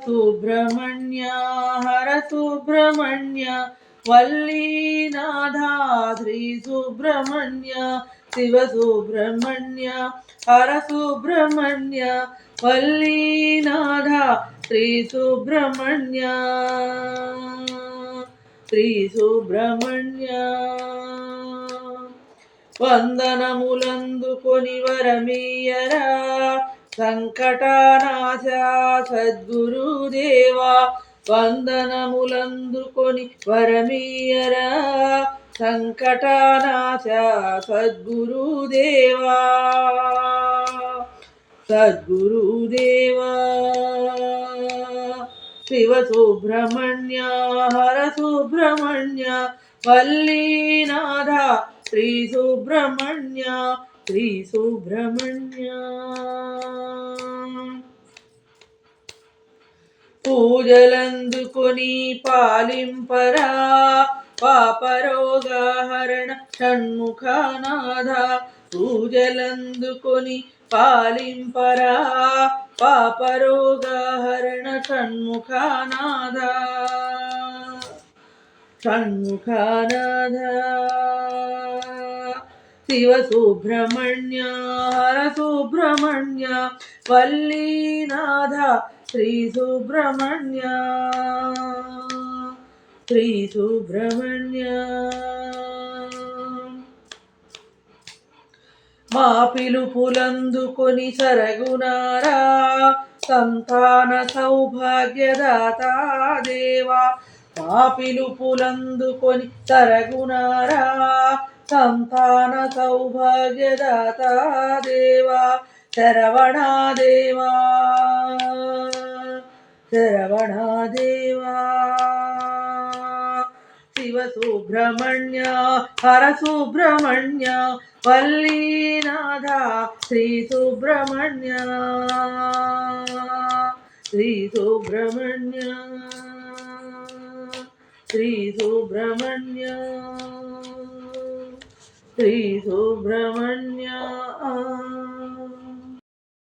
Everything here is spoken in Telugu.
ಸುಬ್ರಹ್ಮಣ್ಯ ಹರ ಸುಬ್ರಹ್ಮಣ್ಯ ವಲ್ಲೀನಾಥ ಶ್ರೀ ಸುಬ್ರಹ್ಮಣ್ಯ ಶಿವ ಸುಬ್ರಹ್ಮಣ್ಯ ಹರ ಸುಬ್ರಹ್ಮಣ್ಯ ವಲ್ಲೀನಾಥ ಶ್ರೀ ಸುಬ್ರಹ್ಮಣ್ಯ శ్రీ సుబ్రహ్మణ్య వందనములందుకొని వరమీయరా సంకటనాశ సద్గురుదేవా వందనములందుకొని వరమీయరా సంకటనాశ సద్గురుదేవా సద్గురుదేవా శివ సుబ్రహ్మణ్య హర సుబ్రహ్మణ్య వల్లీనాథ శ్రీ సుబ్రహ్మణ్య శ్రీ సుబ్రహ్మణ్య పూజలందుకొని పాలింపరా పాపరోగహరణ షణ్ముఖనాథ పూజలందుకొని పాలింపరా పాపరోగహరణ షణ్ముఖనాథ షణ్ముఖనాథ శివ సుబ్రహ్మణ్య హర సుబ్రహ్మణ్య వల్లీనాథ శ్రీ సుబ్రహ్మణ్య శ్రీ సుబ్రహ్మణ్య మా పిలుపులందుకొని సరగునారా సంతాన సౌభాగ్యదాతా దేవా మా పిలుపులందుకొని సరగునారా సంతాన సౌభాగ్యదాతా దేవా శరవణాదేవా శరవణాదేవా శివ సుబ్రహ్మణ్య హర సుబ్రహ్మణ్య వల్లీనాథ శ్రీ సుబ్రహ్మణ్య శ్రీ సుబ్రహ్మణ్య శ్రీ సుబ్రహ్మణ్య శ్రీ సుబ్రహ్మణ్య